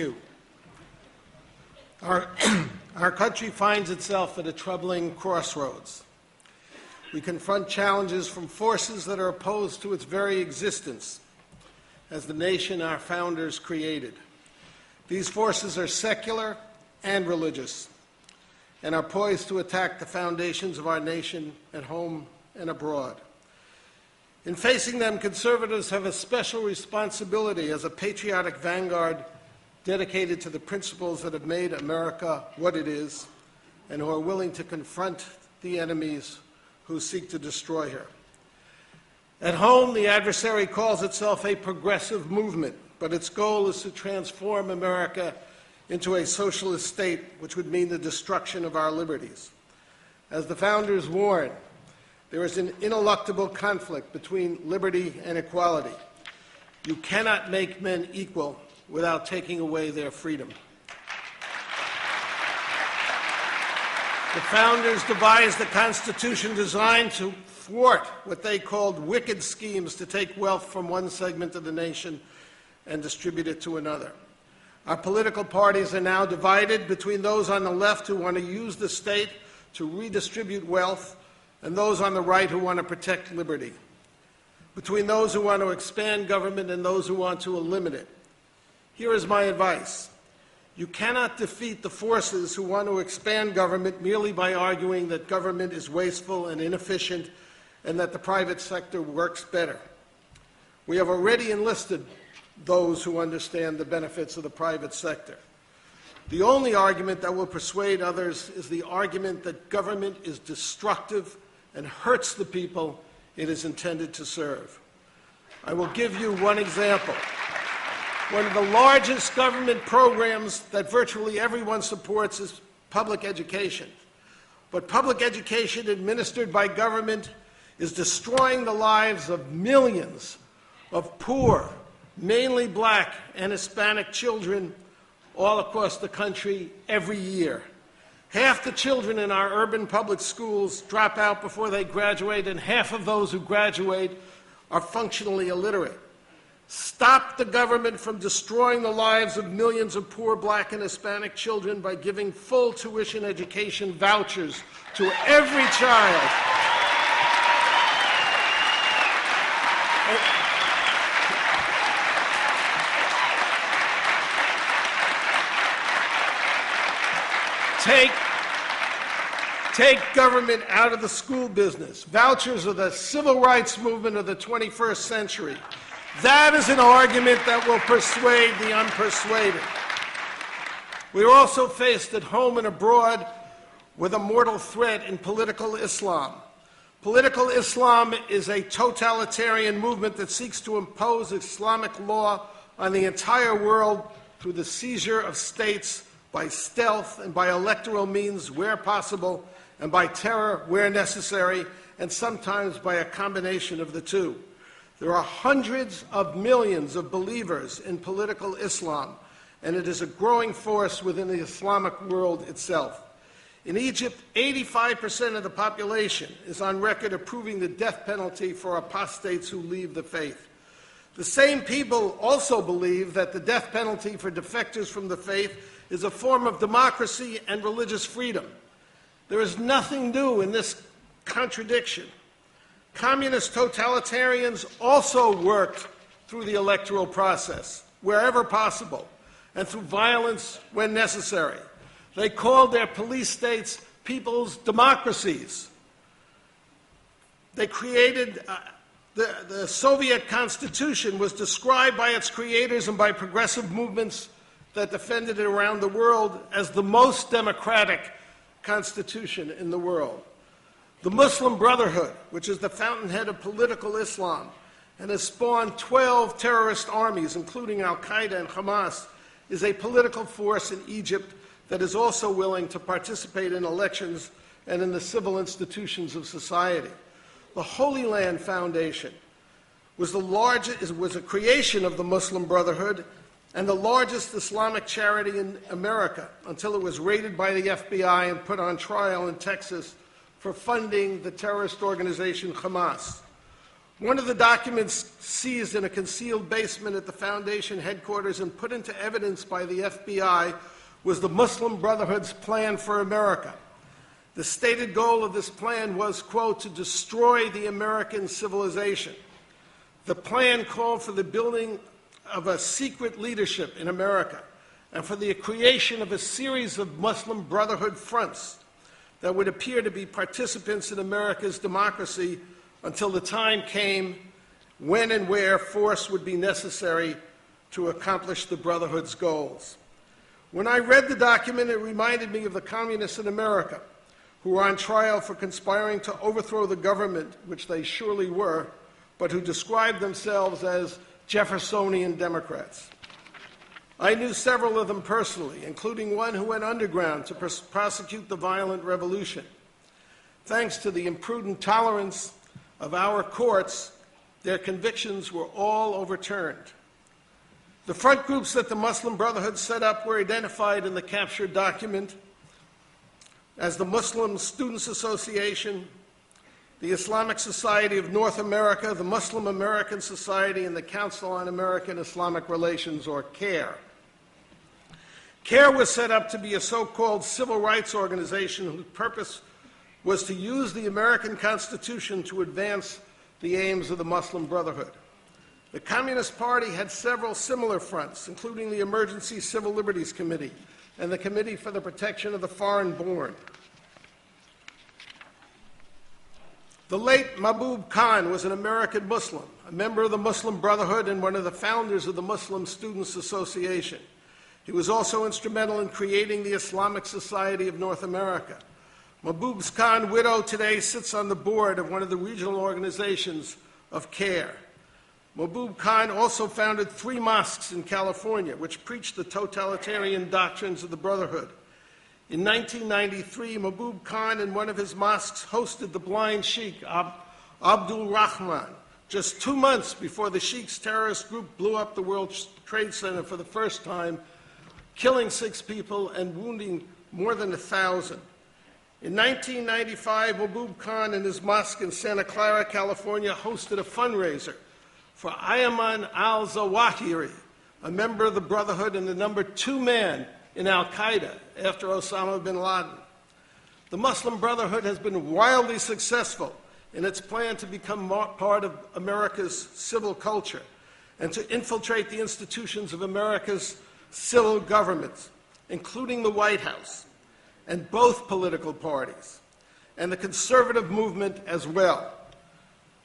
you. Our country finds itself at a troubling crossroads. We confront challenges from forces that are opposed to its very existence as the nation our founders created. These forces are secular and religious and are poised to attack the foundations of our nation at home and abroad. In facing them, conservatives have a special responsibility as a patriotic vanguard dedicated to the principles that have made America what it is and who are willing to confront the enemies who seek to destroy her. At home, the adversary calls itself a progressive movement, but its goal is to transform America into a socialist state, which would mean the destruction of our liberties. As the founders warned, there is an ineluctable conflict between liberty and equality. You cannot make men equal without taking away their freedom. The founders devised a Constitution designed to thwart what they called wicked schemes to take wealth from one segment of the nation and distribute it to another. Our political parties are now divided between those on the left who want to use the state to redistribute wealth and those on the right who want to protect liberty, between those who want to expand government and those who want to eliminate it. Here is my advice. You cannot defeat the forces who want to expand government merely by arguing that government is wasteful and inefficient and that the private sector works better. We have already enlisted those who understand the benefits of the private sector. The only argument that will persuade others is the argument that government is destructive and hurts the people it is intended to serve. I will give you one example. One of the largest government programs that virtually everyone supports is public education. But public education administered by government is destroying the lives of millions of poor, mainly black and Hispanic children all across the country every year. Half the children in our urban public schools drop out before they graduate, and half of those who graduate are functionally illiterate. Stop the government from destroying the lives of millions of poor black and Hispanic children by giving full tuition education vouchers to every child. Take government out of the school business. Vouchers are the civil rights movement of the 21st century. That is an argument that will persuade the unpersuaded. We are also faced at home and abroad with a mortal threat in political Islam. Political Islam is a totalitarian movement that seeks to impose Islamic law on the entire world through the seizure of states by stealth and by electoral means where possible, and by terror where necessary, and sometimes by a combination of the two. There are hundreds of millions of believers in political Islam, and it is a growing force within the Islamic world itself. In Egypt, 85% of the population is on record approving the death penalty for apostates who leave the faith. The same people also believe that the death penalty for defectors from the faith is a form of democracy and religious freedom. There is nothing new in this contradiction. Communist totalitarians also worked through the electoral process, wherever possible, and through violence when necessary. They called their police states people's democracies. They created the Soviet Constitution was described by its creators and by progressive movements that defended it around the world as the most democratic constitution in the world. The Muslim Brotherhood, which is the fountainhead of political Islam and has spawned 12 terrorist armies, including al-Qaeda and Hamas, is a political force in Egypt that is also willing to participate in elections and in the civil institutions of society. The Holy Land Foundation was a creation of the Muslim Brotherhood and the largest Islamic charity in America until it was raided by the FBI and put on trial in Texas for funding the terrorist organization Hamas. One of the documents seized in a concealed basement at the Foundation headquarters and put into evidence by the FBI was the Muslim Brotherhood's plan for America. The stated goal of this plan was, quote, to destroy the American civilization. The plan called for the building of a secret leadership in America and for the creation of a series of Muslim Brotherhood fronts that would appear to be participants in America's democracy until the time came when and where force would be necessary to accomplish the Brotherhood's goals. When I read the document, it reminded me of the communists in America who were on trial for conspiring to overthrow the government, which they surely were, but who described themselves as Jeffersonian Democrats. I knew several of them personally, including one who went underground to prosecute the violent revolution. Thanks to the imprudent tolerance of our courts, their convictions were all overturned. The front groups that the Muslim Brotherhood set up were identified in the captured document as the Muslim Students Association, the Islamic Society of North America, the Muslim American Society, and the Council on American Islamic Relations, or CARE. CARE was set up to be a so-called civil rights organization whose purpose was to use the American Constitution to advance the aims of the Muslim Brotherhood. The Communist Party had several similar fronts, including the Emergency Civil Liberties Committee and the Committee for the Protection of the Foreign-Born. The late Mahbub Khan was an American Muslim, a member of the Muslim Brotherhood and one of the founders of the Muslim Students Association. He was also instrumental in creating the Islamic Society of North America. Mahbub Khan's widow today sits on the board of one of the regional organizations of CARE. Mahbub Khan also founded 3 mosques in California, which preached the totalitarian doctrines of the Brotherhood. In 1993, Mahbub Khan and one of his mosques hosted the blind sheikh, Abdul Rahman, just 2 months before the sheikh's terrorist group blew up the World Trade Center for the first time, killing 6 people and wounding more than 1,000. In 1995, Mahbub Khan and his mosque in Santa Clara, California, hosted a fundraiser for Ayman al-Zawahiri, a member of the Brotherhood and the number 2 man in al-Qaeda after Osama bin Laden. The Muslim Brotherhood has been wildly successful in its plan to become part of America's civil culture and to infiltrate the institutions of America's civil governments, including the White House, and both political parties, and the conservative movement as well.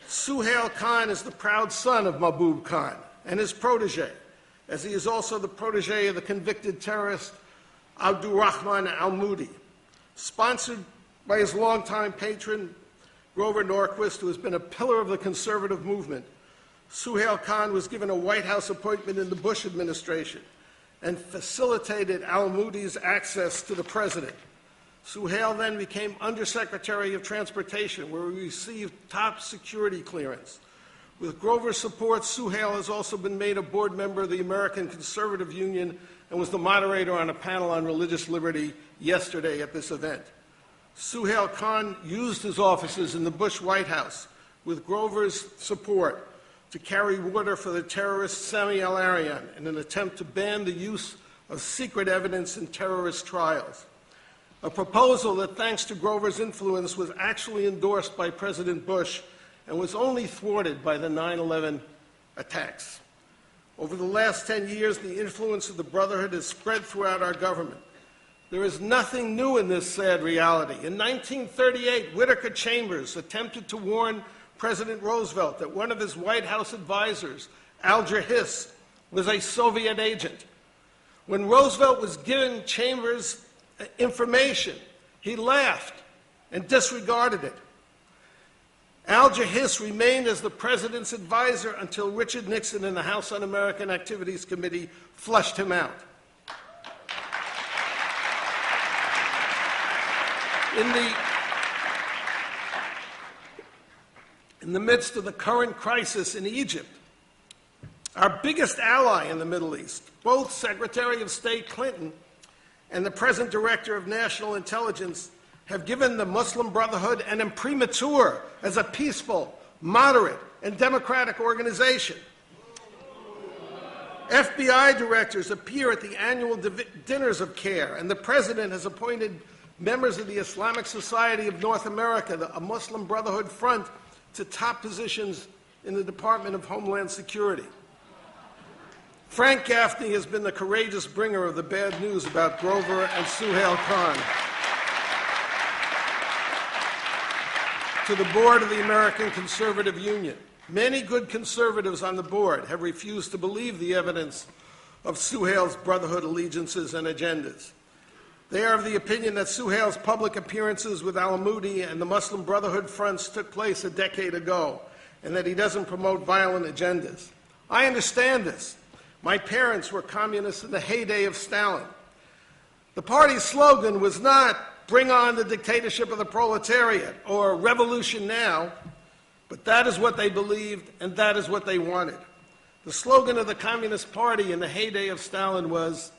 Suhail Khan is the proud son of Mahbub Khan and his protege, as he is also the protege of the convicted terrorist Abdul Rahman al-Moody. Sponsored by his longtime patron, Grover Norquist, who has been a pillar of the conservative movement, Suhail Khan was given a White House appointment in the Bush administration and facilitated al-Moody's access to the president. Suhail then became Undersecretary of Transportation, where he received top security clearance. With Grover's support, Suhail has also been made a board member of the American Conservative Union and was the moderator on a panel on religious liberty yesterday at this event. Suhail Khan used his offices in the Bush White House with Grover's support to carry water for the terrorist Sami al-Arian in an attempt to ban the use of secret evidence in terrorist trials. A proposal that, thanks to Grover's influence, was actually endorsed by President Bush and was only thwarted by the 9/11 attacks. Over the last 10 years, the influence of the Brotherhood has spread throughout our government. There is nothing new in this sad reality. In 1938, Whittaker Chambers attempted to warn President Roosevelt that one of his White House advisors, Alger Hiss, was a Soviet agent. When Roosevelt was giving Chambers information, he laughed and disregarded it. Alger Hiss remained as the president's advisor until Richard Nixon and the House Un-American Activities Committee flushed him out. In the midst of the current crisis in Egypt, our biggest ally in the Middle East, both Secretary of State Clinton and the present Director of National Intelligence have given the Muslim Brotherhood an imprimatur as a peaceful, moderate, and democratic organization. FBI directors appear at the annual dinners of CARE, and the president has appointed members of the Islamic Society of North America, a Muslim Brotherhood front, to top positions in the Department of Homeland Security. Frank Gaffney has been the courageous bringer of the bad news about Grover and Suhail Khan to the board of the American Conservative Union. Many good conservatives on the board have refused to believe the evidence of Suhail's Brotherhood allegiances and agendas. They are of the opinion that Suhail's public appearances with Al-Moudi and the Muslim Brotherhood fronts took place a decade ago, and that he doesn't promote violent agendas. I understand this. My parents were communists in the heyday of Stalin. The party's slogan was not "Bring on the dictatorship of the proletariat" or "Revolution now," but that is what they believed, and that is what they wanted. The slogan of the Communist Party in the heyday of Stalin was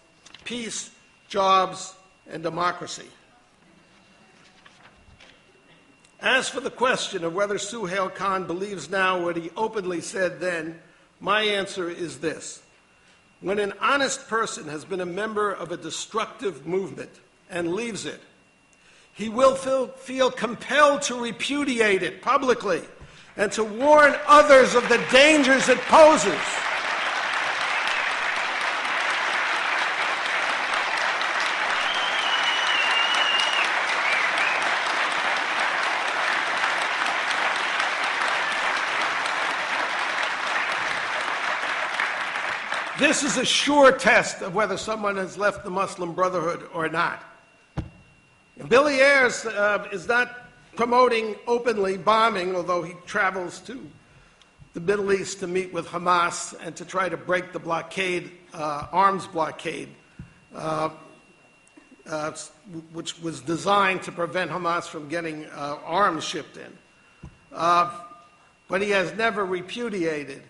peace, jobs, and democracy. As for the question of whether Suhail Khan believes now what he openly said then, my answer is this. When an honest person has been a member of a destructive movement and leaves it, he will feel compelled to repudiate it publicly and to warn others of the dangers it poses. This is a sure test of whether someone has left the Muslim Brotherhood or not. Billy Ayers is not promoting openly bombing, although he travels to the Middle East to meet with Hamas and to try to break the blockade, arms blockade, which was designed to prevent Hamas from getting arms shipped in. But he has never repudiated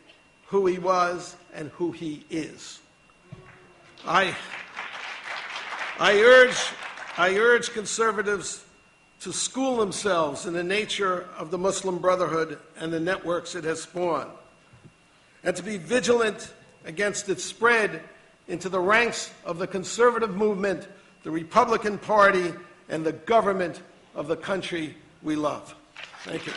who he was and who he is. I urge conservatives to school themselves in the nature of the Muslim Brotherhood and the networks it has spawned, and to be vigilant against its spread into the ranks of the conservative movement, the Republican Party, and the government of the country we love. Thank you.